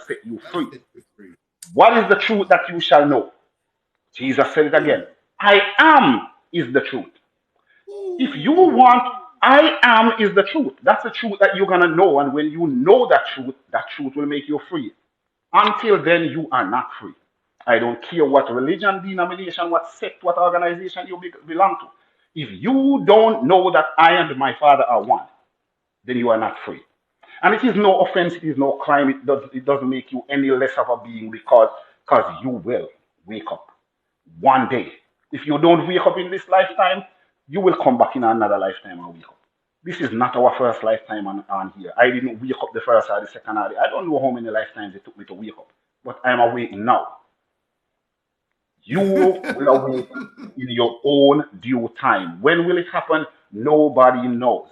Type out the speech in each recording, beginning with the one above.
set you free. What is the truth that you shall know? Jesus said it again. I am is the truth. If you want, I am is the truth. That's the truth that you're gonna know, and when you know that truth will make you free. Until then, you are not free. I don't care what religion, denomination, what sect, what organization you belong to. If you don't know that I and my Father are one, then you are not free. And it is no offense, it is no crime, it doesn't make you any less of a being because you will wake up one day. If you don't wake up in this lifetime, you will come back in another lifetime and wake up. This is not our first lifetime on here. I didn't wake up the first or the second or I don't know how many lifetimes it took me to wake up, but I am awake now. You will awake in your own due time. When will it happen? Nobody knows.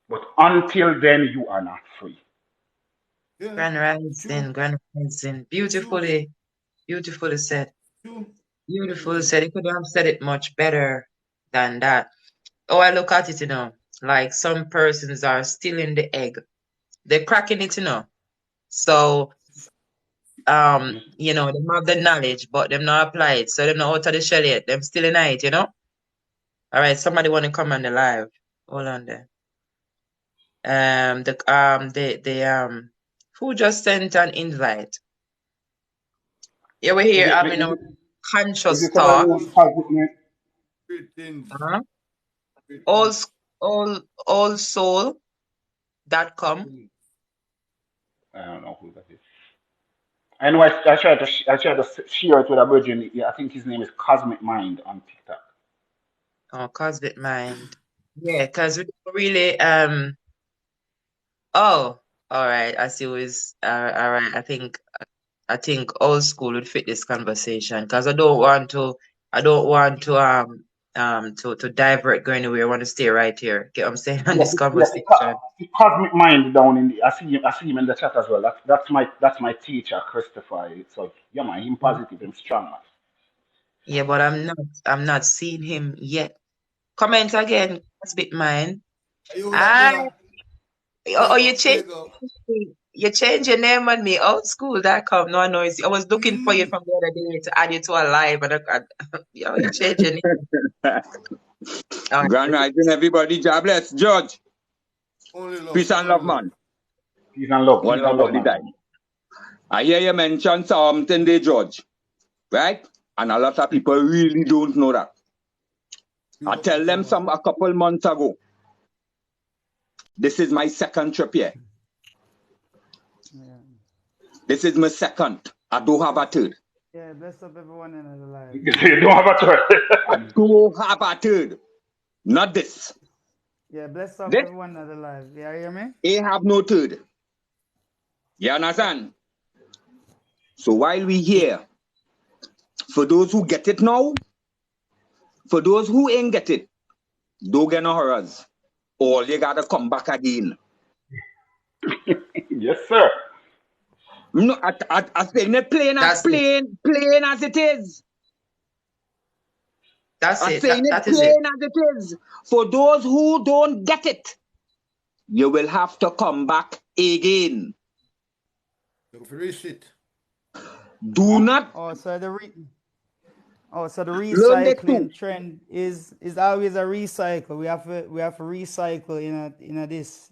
But until then, you are not free. Yeah. Grand Rising, Grand Rising. Beautifully said. Beautifully said. You could have said it much better than that. Oh, I look at it, like some persons are still in the egg. They're cracking it, So, they have the knowledge, but them not apply it. So them not out of the shell yet. Them still in it, All right, somebody want to come on the live. Hold on there. Who just sent an invite? Yeah, we're here having a conscious talk. Allsoul.com. I don't know who that is. I know I tried to share it with a virgin. I think his name is Cosmic Mind on TikTok. Oh, Cosmic Mind. Yeah, because we don't really all right. I see who is all right. I think old school would fit this conversation because I don't want to divert go anywhere. I want to stay right here. Get what I'm saying on this conversation. The Cosmic Mind down in the I see him in the chat as well. That's my teacher, Christopher. So yeah man, him positive, him strong man. Yeah, but I'm not seeing him yet. Comment again, Cosmic Mind. You change your name on me, oldschool.com. No, no, I was looking for you from the other day to add you to a live, and you change your name. Grand Rising, everybody. God bless. George. Peace and love, man. Peace and love. One love all the time. I hear you mention something there, George. Right? And a lot of people really don't know that. I tell them a couple months ago. This is my second trip here. Yeah. This is my second. I don't have a third. Yeah, bless up everyone in the live. You don't have a third. I don't have a third. Not this. Yeah, bless up everyone in the live. Yeah, you hear me? They have no third. You understand? So while we here, for those who get it now, for those who ain't get it, don't get no horrors. All you gotta come back again. Yes, sir. No, I saying it plain as it is. That's I'm it. saying it plain as it is. For those who don't get it, you will have to come back again. Do not. So the recycling trend is always a recycle. We have to recycle in this.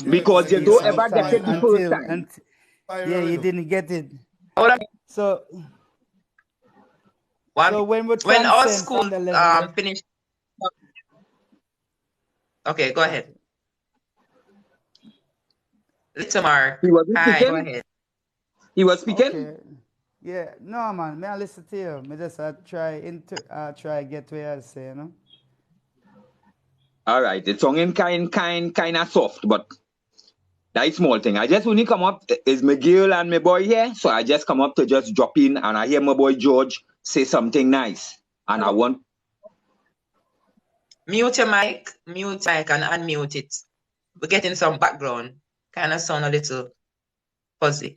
Because you don't ever get it the first time. Yeah, you didn't get it. So when all school finished. Okay, go ahead. Little Mark. Hi, go ahead. He was speaking? Okay. Yeah, no man, may I listen to you. Me just try get where I say, All right, it's song kind of soft, but that small thing. I just only come up is my girl and my boy here, so I just come up to just drop in, and I hear my boy George say something nice, and I want mute your mic and unmute it. We're getting some background, kind of sound a little fuzzy.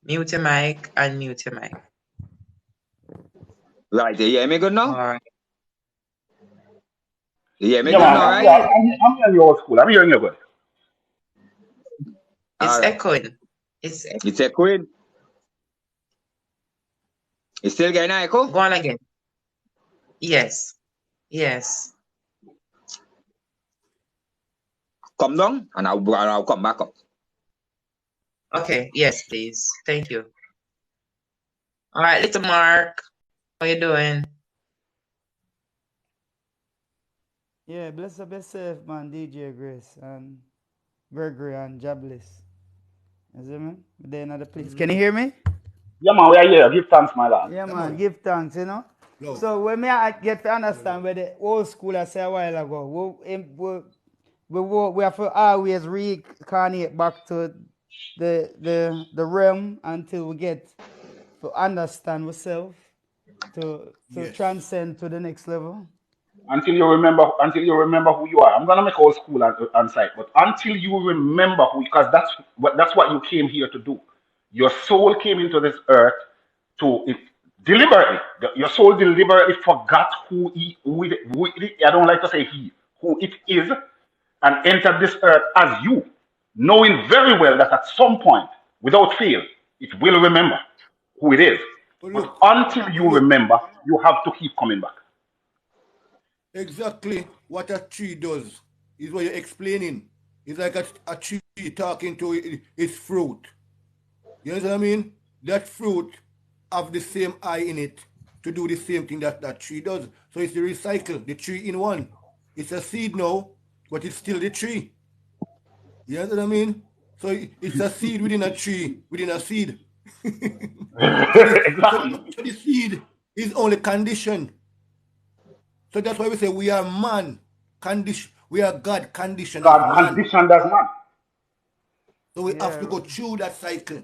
Mute your mic and mute your mic. Right, you hear me good now? All right. You hear me good now, right? I'm hearing you old school. I'm hearing you good. It's echoing. It's It's echoing. It's still getting an echo? go on again. Yes. Yes. Come down and I'll come back up. Okay. Yes, please. Thank you. All right, little Mark. How you doing? Yeah, bless up yourself, man, DJ Grace and Gregory and Jobless. You see me? They're in the place. Can you hear me? Yeah, man, we are here. Give thanks, my lad. Yeah, Come man, on. give thanks, you know. Love. So when I get to understand where the old school I said a while ago, we have to always reincarnate back to the realm until we get to understand ourselves, to Yes. transcend to the next level. Until you remember who you are. I'm gonna make old school on site, but until you remember who, because that's what you came here to do. Your soul came into this earth to it deliberately. Your soul deliberately forgot I don't like to say he, who it is, and entered this earth as you, knowing very well that at some point, without fail, it will remember who it is. But But look, until you look, remember, you have to keep coming back. exactly what a tree does is what you're explaining. It's like a tree talking to its fruit. You know what I mean? That fruit have the same eye in it to do the same thing that that tree does. So it's the recycle, the tree in one. It's a seed now, but it's still the tree. You know what I mean? So it's a seed within a tree, within a seed. so, Exactly. so the seed is only conditioned. So that's why we say we are man condition. We are God condition as God man. conditioned as man. So we have Yeah, to go through that cycle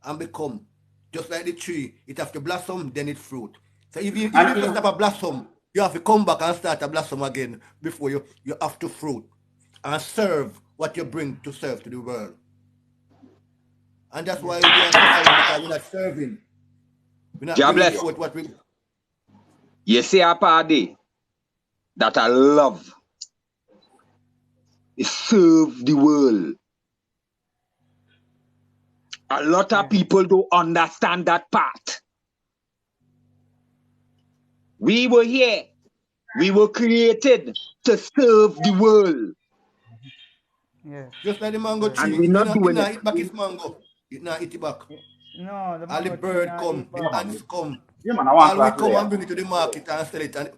and become just like the tree. It have to blossom, then it fruit. So even if you stop a blossom, you have to come back and start a blossom again before you have to fruit and serve what you bring to serve to the world. And that's why we are suffering because we're not serving. We're not bringing Jobless. forth what we. You see a party that I love is serve the world. A lot of people don't understand that part. We were here. We were created to serve the world. yeah. Just like the mango And tree. we're not It doing not it. eat back its mango. It not eat it back. No, the All the mango tree bird not come, eat the back. ants come. Yeah, man, I want All we class come today. and bring it to the market and sell it. And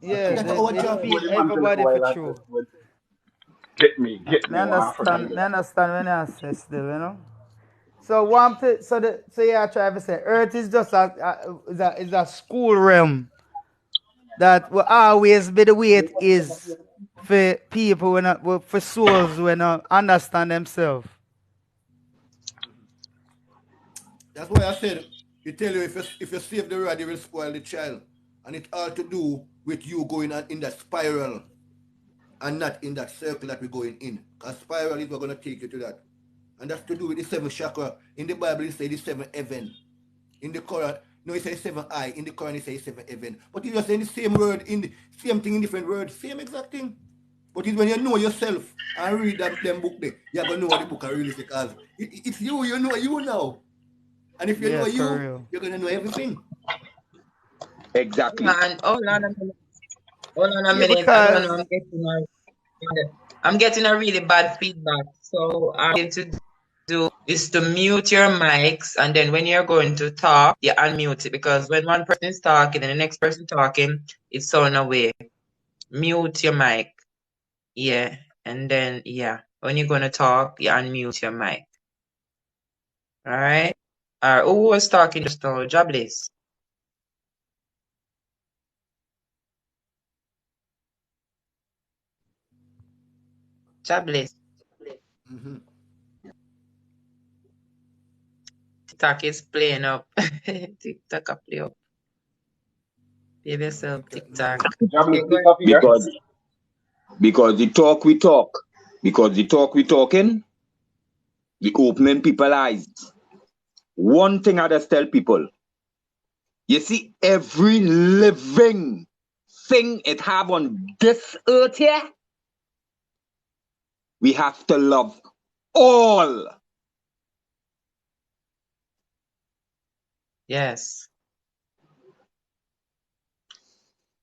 Yeah, that's our they job. feed everybody for true. Get me, Me man. understand. Me understand when I say still, you know. So yeah, I try to say, Earth is just a school realm that will always be the way it is for people for souls when understand themselves. That's why I said, you tell you if you save the rod, you will spoil the child. And it all to do with you going in that spiral and not in that circle that we're going in. Because spiral is what going to take you to that. And that's to do with the seven chakra. In the Bible, it says the seven heaven. In the Quran, no, it says seven eye. In the Quran, it says seven heaven. But if you're saying the same word, same thing in different words, same exact thing. But it's when you know yourself and read them book there, you're going to know what the book are really say. Because it's you know you now. And if you know you, you're going to know everything. Exactly. And hold on a minute. Hold on a Yeah, minute. I don't because know. I'm getting a really bad feedback. So I'm going to do is to mute your mics, and then when you're going to talk, you unmute it, because when one person is talking and the next person talking, it's sound away. Mute your mic. Yeah. And then when you're gonna talk, you unmute your mic. All right. Who was talking just now? Jobless. Jobless. Mm-hmm. TikTok is playing up. TikTok play up. Give yourself TikTok. Okay, go ahead. Because the talk we talk, because the talk we talking, the opening people eyes. One thing I just tell people, you see every living thing it have on this earth here, we have to love all. Yes.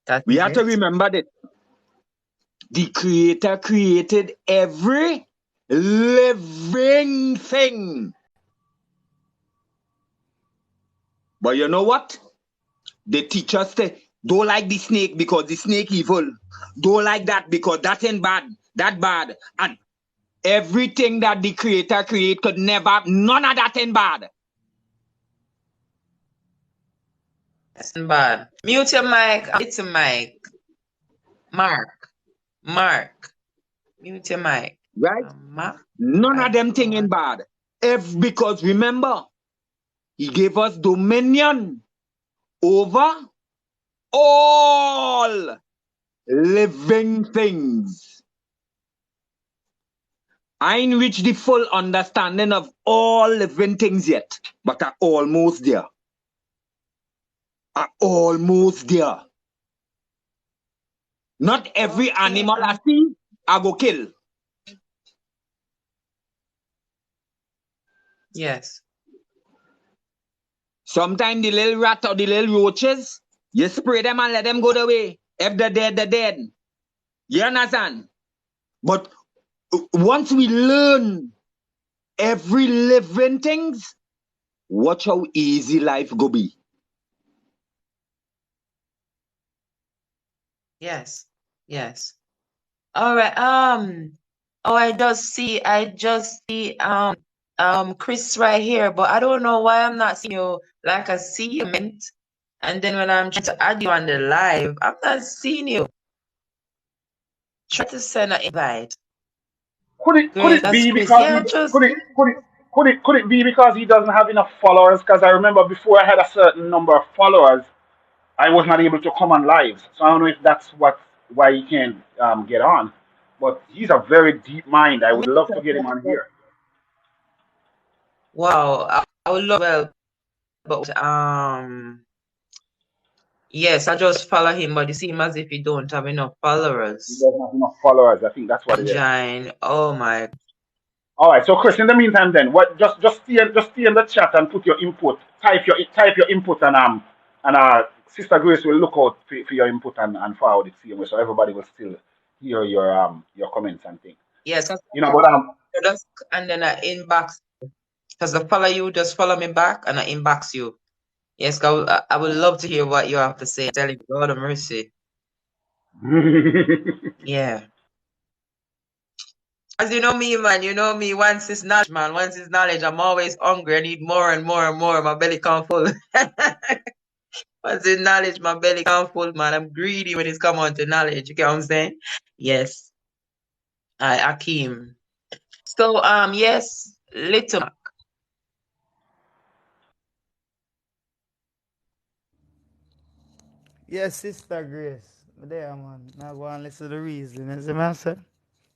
That's We have to it. remember that the Creator created every living thing. But you know what? They teach us to don't like the snake because the snake evil. Don't like that because that ain't bad. That bad. And everything that the Creator create could never, none of that ain't bad. That's bad. Mute your mic. It's a mic. Mark. Mute your mic. Right? Mark. None of them thing ain't bad. Because remember, he gave us dominion over all living things. I ain't reached the full understanding of all living things yet, but I'm almost there. Not every animal I see, I go kill. Yes. Sometimes the little rat or the little roaches, you spray them and let them go the way. If they're dead, they're dead. You understand? But once we learn every living things, watch how easy life go be. Yes. All right. Oh, I just see Chris right here, but I don't know why I'm not seeing you. Like I see you mint, and then when I'm trying to add you on the live, I'm not seeing you. Try to send an invite. Could it Great, that's be Chris. because Yeah, just could it be because he doesn't have enough followers? Because I remember before I had a certain number of followers, I was not able to come on live. So I don't know if that's why he can't get on. But he's a very deep mind. I would love to get him on here. wow. I would love but yes, I just follow him, but it seems as if he don't have enough He followers. doesn't have enough followers. I think that's what it is. Join. Oh my. All right. So Chris, in the meantime, then what? Just stay in the chat and put your input. Type your input and Sister Grace will look out for your input and forward it to you, so everybody will still hear your comments and things. Yes, You know, but just and then I inbox because I follow you, just follow me back and I inbox you. Yes, I would love to hear what you have to say. Tell you God of mercy. Yeah. As you know me, man, once it's knowledge, man, once it's knowledge, I'm always hungry. I need more and more and more. My belly can't full. Once it's knowledge, my belly can't full, man. I'm greedy when it's come on to knowledge. You get what I'm saying? Yes. Akeem. So, yes, little Mark. Yes, Sister Grace. There, man. Now go and listen to the reason. As a man said,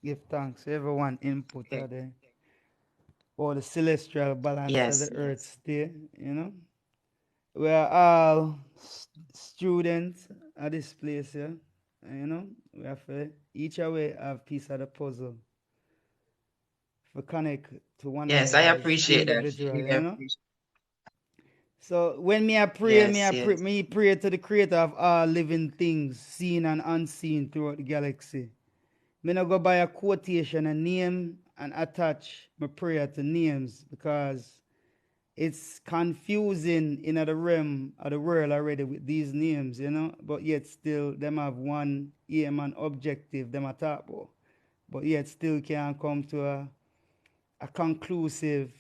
give thanks to everyone input Okay. of the or the celestial balance of Yes. the earth stay, you know. We are all students at this place here. You know, we have to each away have piece of the puzzle for connect to one Yes, I another as appreciate that. individual, Really you know. appreciate. So when me I pray, Yes, yes. me pray to the creator of all living things, seen and unseen throughout the galaxy. Me no go by a quotation, a name, and attach my prayer to names because it's confusing in the realm of the world already with these names, you know. But yet still them have one aim and objective them attack about. But yet still can't come to a conclusive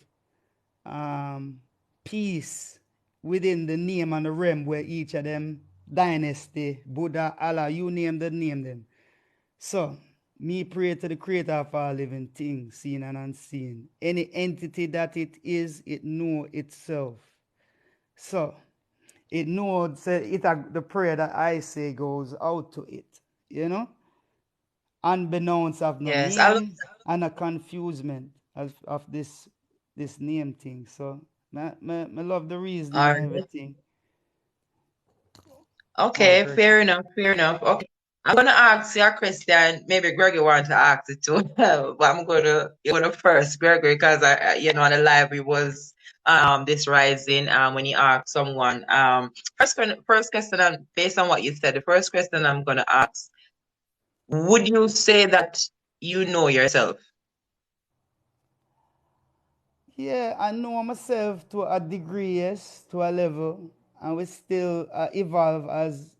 peace within the name and the realm where each of them dynasty, Buddha, Allah, you name them. So, me pray to the creator of all living things, seen and unseen. Any entity that it is, it know itself. So, it knows the prayer that I say goes out to it, you know? Unbeknownst of no Yes, name and a confusement of this name thing. So, I love the reasoning all and right. everything. More Okay, gracious. fair enough. Okay. I'm gonna ask you a question. Maybe Gregory wants to ask it too, but you're gonna first, Gregory, because on the live it was this rising when you ask someone first question based on what you said. The first question I'm gonna ask: would you say that you know yourself? Yeah, I know myself to a degree, yes, to a level, and we still evolve as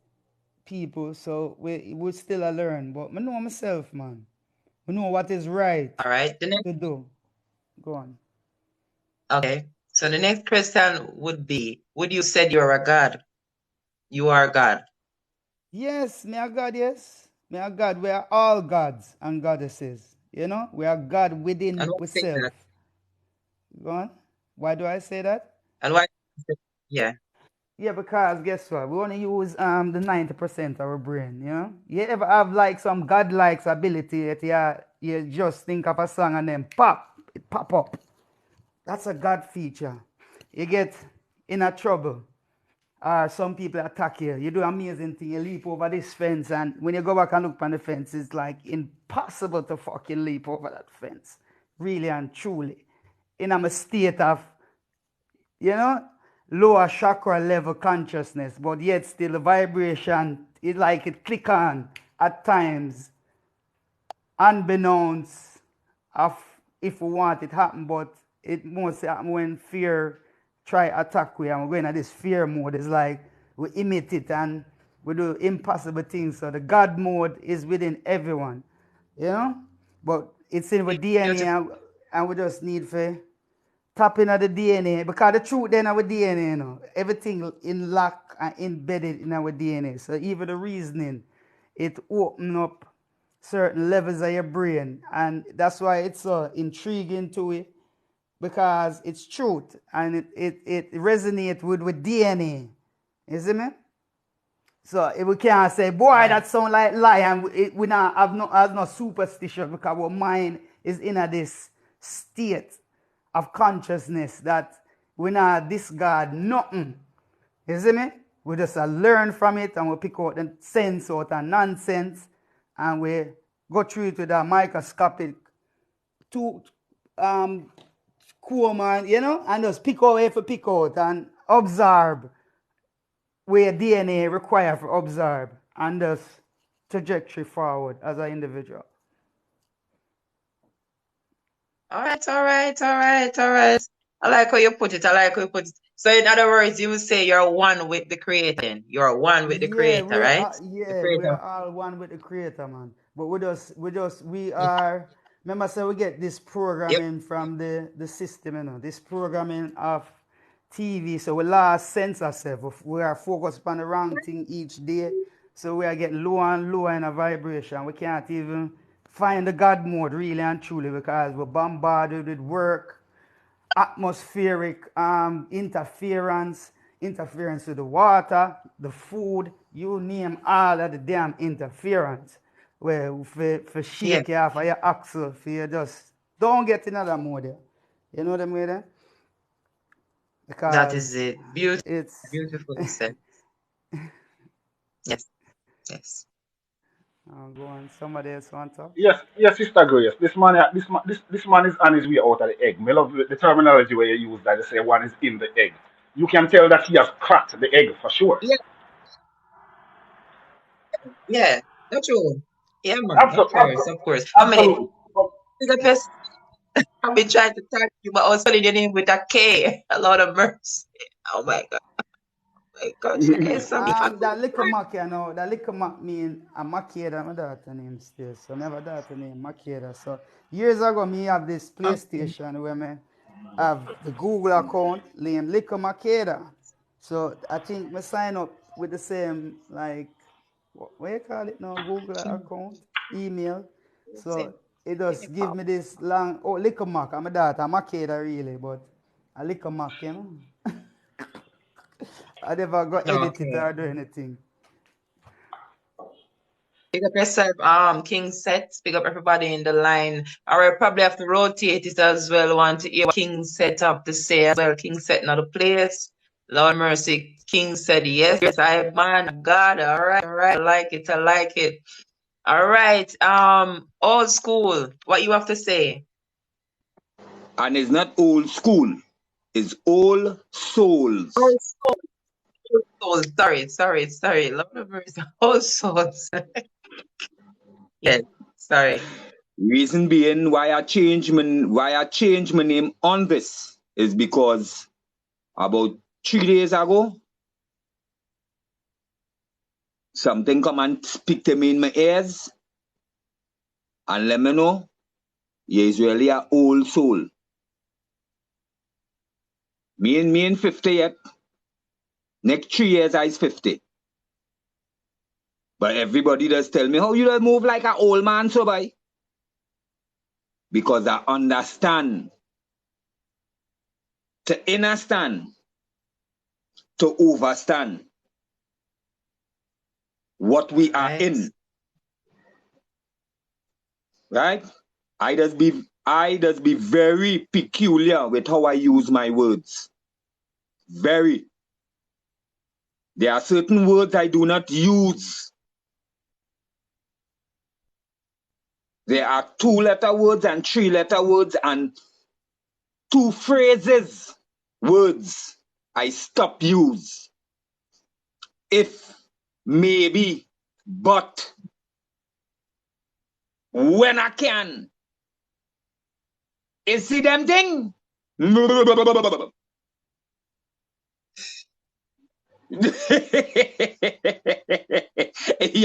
people, so we still learn. But I know myself, man. I know what is right All right. The next, to do. Go on. okay. So the next question would be: would you said you're a god? You are God. Yes, me a God, yes. Me a God. We are all gods and goddesses. You know, we are God And within why say ourselves. that? Go on. Why do I say that? And why? Yeah. Yeah, because guess what? We only use the 90% of our brain, you know? You ever have like some godlike ability that you just think of a song and then pop, it pop up. That's a God feature. You get in a trouble. Some people attack you. You do amazing thing. You leap over this fence, and when you go back and look on the fence, it's like impossible to fucking leap over that fence. Really and truly. In a state of, you know, lower chakra level consciousness, but yet still the vibration, it click on at times, unbeknownst of if we want it happen, but it mostly happen when fear try attack we and we're going at this fear mode. It's like we imit it and we do impossible things. So the God mode is within everyone, you know? But it's in our DNA Beautiful. and we just need to tap into the DNA because the truth then our DNA, you know, everything in lock and embedded in our DNA. So even the reasoning, it open up certain levels of your brain, and that's why it's so intriguing to it because it's truth and it resonates with DNA. You see me? So if we can't say, boy, that sound like lie, and we not have no superstition because our mind is in this state of consciousness that we not discard nothing. You see me? We just learn from it and we pick out the sense out and nonsense and we go through it with a microscopic to cool man, you know, and just pick out if we pick out and observe where DNA require for observe and just trajectory forward as an individual. All right. I like how you put it. So in other words, you would say you're one with the creator. Then. You're one with the Yeah, creator, right? The we creator. are all one with the creator, man. But we are. Remember, so we get this Yep. programming from the system, you know, this programming of TV. So we lost sense ourselves. We are focused on the wrong thing each day. So we are getting lower and lower in a vibration. We can't even find the God mode really and truly because we're bombarded with work, atmospheric interference with the water, the food, you name all of the damn interference. Where for Yeah. shake you off of your axle, for you just don't get in that mode. You know what I mean? That is Because it. Beautiful. it's Beautifully said. Yes. go on, somebody else want to talk? Yes, Sister Grace. This man is on his way out of the egg. Me love the terminology where you use that. They say one is in the egg. You can tell that he has cracked the egg for sure. Yeah. That's true. Yeah, man. Absolutely, Of course. How many? absolutely. I've been trying to tag you, but I was spelling your name with a K. A lot of mercy. Oh my God. My gosh. Okay, some people. That little Mac, you know, that little Mac mean a Makeda, my daughter name still. So never daughter name Makeda. So years ago me have this PlayStation where me have the Google account named Lico Makeda. So I think me sign up with the same like what you call it now, Google account, email. So it does give me this long Lico Mac. I'm a daughter, Makeda really, but a Lico Mac, you know. I never got edit it Okay. or do anything. Pick up yourself, King Set. Pick up everybody in the line. I will probably have to rotate it as well. Want to hear what King Set have to say as well. King Set not a place. Lord mercy. King said, yes, yes, I man, God. All right, all right. I like it. I like it. All right. Old school. What you have to say? And it's not old school, it's old souls. Old soul. Old soul. Sorry. Lord of mercy. Old souls. Yes. Sorry. Reason being why I changed my name on this is because about 3 days ago, something come and speak to me in my ears and let me know you is really an old soul. Me and 50 yet. Next 3 years I is 50. But everybody does tell me, how you don't move like an old man, so boy? Because I understand. To understand, to overstand what we are Right. in. Right? I just be very peculiar with how I use my words. Very. There are certain words I do not use. There are 2-letter words and 3-letter words and 2 phrases, words I stop use. If, maybe, but, when I can. You see them thing? You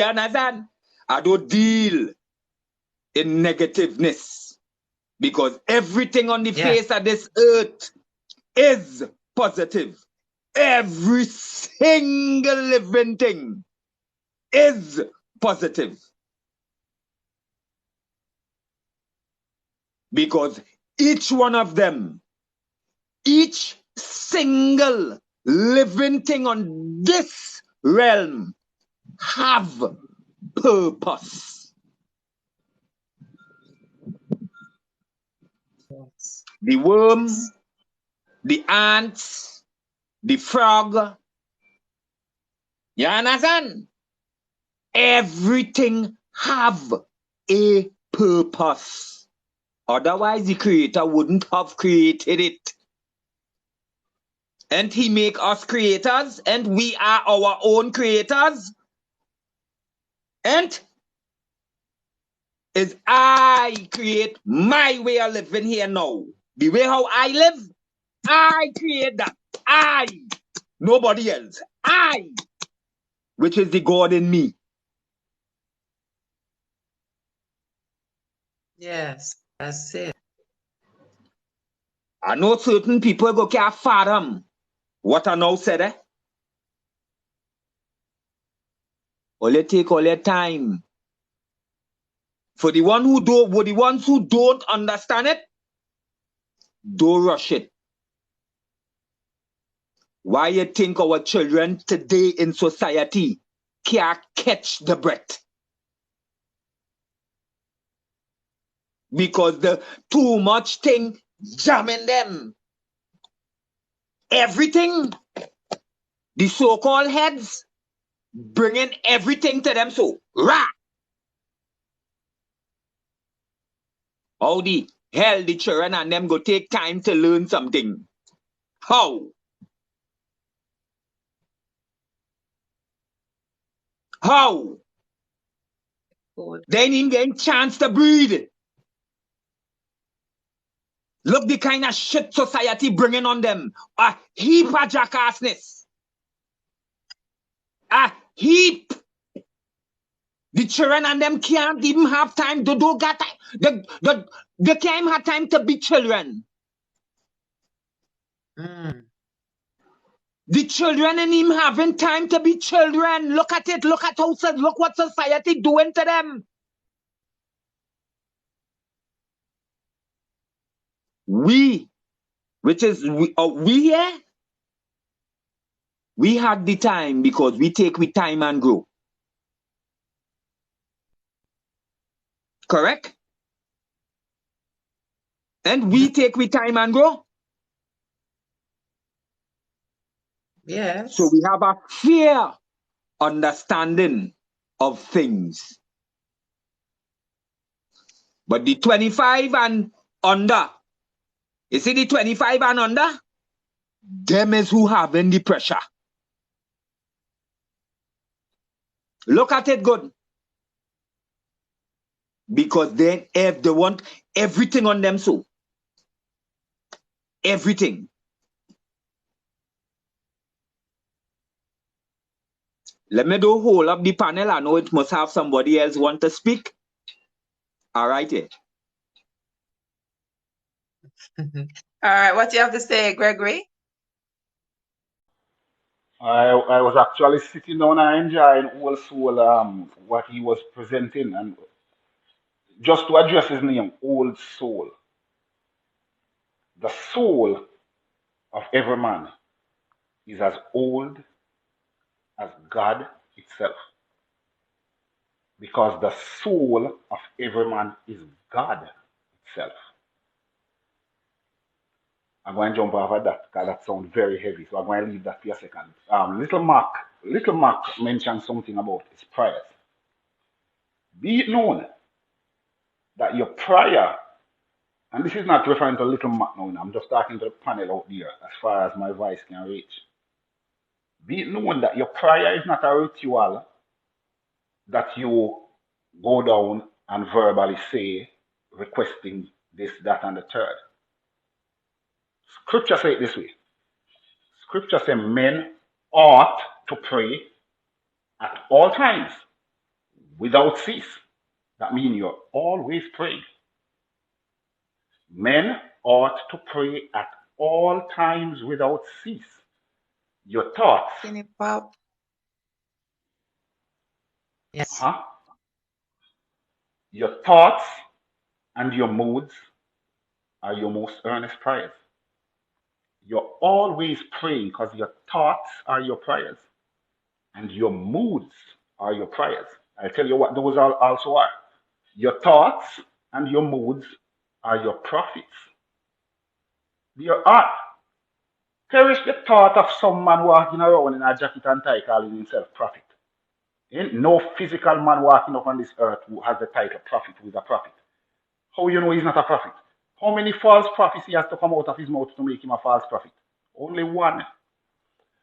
understand? I don't deal in negativeness because everything on the Yeah. face of this earth is positive. Every single living thing is positive. Because each one of them, each single living thing on this realm have purpose. Yes. The worm, the ants, the frog. You understand? Everything have a purpose. Otherwise, the creator wouldn't have created it. And he make us creators, and we are our own creators. And is I create my way of living here now. The way how I live, I create that. I, nobody else. I, which is the God in me. Yes. That's it. I know certain people go can't fathom what I now said, eh? Only take all your time. For the ones who don't understand it, don't rush it. Why you think our children today in society can't catch the breath? Because the too much thing jamming them. Everything, the so-called heads, bringing everything to them so, rah! How the hell the children and them go take time to learn something? How? How? Good. They ain't even getting chance to breathe. Look the kind of shit society bringing on them. A heap of jackassness. A heap. The children and them can't even have time to do that. They can't even have time to be children. Mm. The children ain't even having time to be children. Look at it. Look what society doing to them. We here, we had the time because we take with time and grow. Correct? And we take with time and grow. Yes. So we have a fair understanding of things. But the 25 and under, you see the 25 and under? Them is who having the pressure. Look at it good. Because then if they want everything on them, so everything. Let me do hold up the panel. I know it must have somebody else want to speak. All right. All right, what do you have to say, Gregory? I was actually sitting down and enjoying Old Soul what he was presenting, and just to address his name, Old Soul. The soul of every man is as old as God itself, because the soul of every man is God itself. I'm going to jump over that because that sounds very heavy, so I'm going to leave that for a second. Little Mark mentioned something about his prayers. Be it known that your prayer, and this is not referring to Little Mark now, I'm just talking to the panel out there as far as my voice can reach. Be it known that your prayer is not a ritual that you go down and verbally say, requesting this, that, and the third. Scripture say it this way. Scripture says men ought to pray at all times without cease. That means you're always praying. Men ought to pray at all times without cease. Your thoughts. Yes. Your thoughts and your moods are your most earnest prayers. You're always praying because your thoughts are your prayers and your moods are your prayers. I'll tell you what those also are. Your thoughts and your moods are your prophets. Your art. Perish the thought of some man walking around in a jacket and tie calling himself prophet. Ain't no physical man walking up on this earth who has the title prophet who is a prophet. How you know he's not a prophet? How many false prophets he has to come out of his mouth to make him a false prophet? Only one.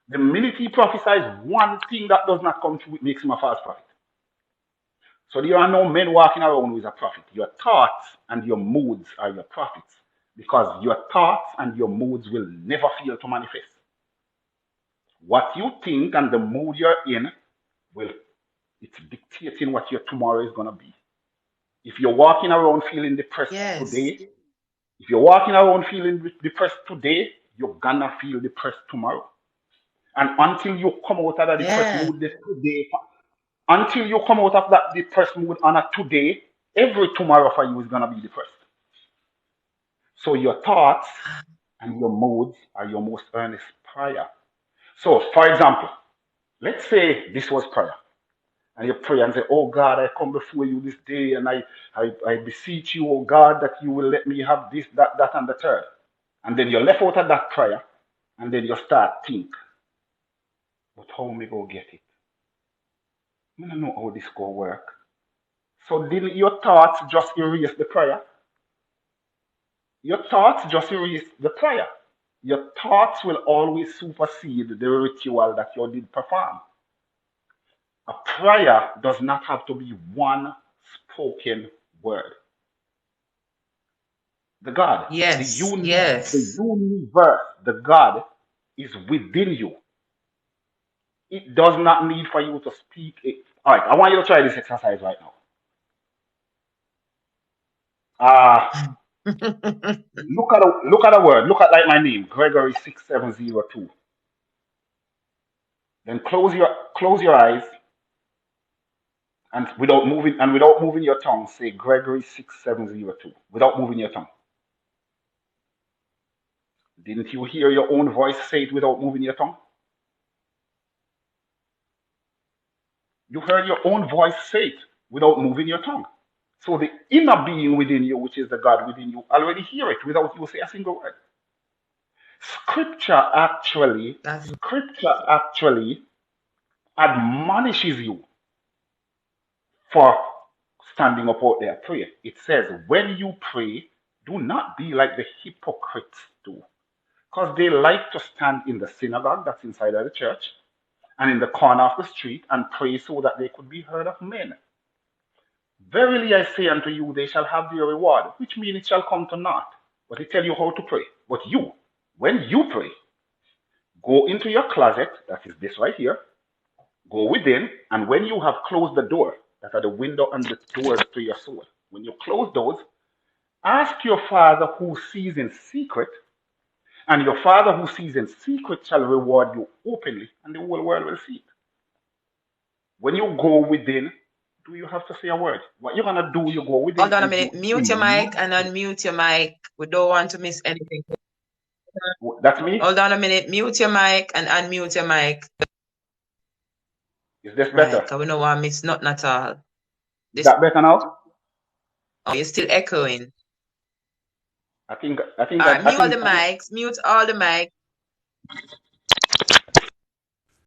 The minute he prophesies one thing that does not come true, it makes him a false prophet. So there are no men walking around who is a prophet. Your thoughts and your moods are your prophets, because your thoughts and your moods will never fail to manifest. What you think and the mood you're in it's dictating what your tomorrow is gonna be. If you're walking around feeling depressed today, you're gonna feel depressed tomorrow. And until you come out of that depressed mood today, until you come out of that depressed mood on a today, every tomorrow for you is gonna be depressed. So your thoughts and your moods are your most earnest prayer. So, for example, let's say this was prayer. And you pray and say, oh God, I come before you this day and I beseech you, oh God, that you will let me have this, that, and the third. And then you're left out of that prayer and then you start think, but how me go get it? I don't know how this go work. So did your thoughts just erase the prayer? Your thoughts just erase the prayer. Your thoughts will always supersede the ritual that you did perform. A prayer does not have to be one spoken word. The God, the universe, the God is within you. It does not need for you to speak it. All right, I want you to try this exercise right now. Look at a word. Look at like my name, Gregory 6702. Then close your eyes and without moving your tongue, say Gregory 6702 without moving your tongue. Didn't you hear your own voice say it without moving your tongue? You heard your own voice say it without moving your tongue. So the inner being within you, which is the God within you, already hear it without you say a single word. Scripture actually, That's scripture actually admonishes you for standing up out there pray. It says, when you pray, do not be like the hypocrites do, because they like to stand in the synagogue that's inside of the church and in the corner of the street and pray so that they could be heard of men. Verily I say unto you, they shall have their reward, which means it shall come to naught. But it tell you how to pray. But you, when you pray, go into your closet, that is this right here, go within, and when you have closed the door, that are the window and the doors to your soul, when you close those, ask your Father who sees in secret, and your Father who sees in secret shall reward you openly, and the whole world will see it. When you go within, do you have to say a word? What you're gonna do, you go within hold on a and minute. do Mute your mic and unmute your mic. We don't want to miss anything. That's me. Hold on a minute. Mute your mic and unmute your mic. Is this Right, better? because we don't want to miss nothing at all. Is This that better now? oh, you're still echoing. I think All right, mute all the I think mics. Mute all the mics.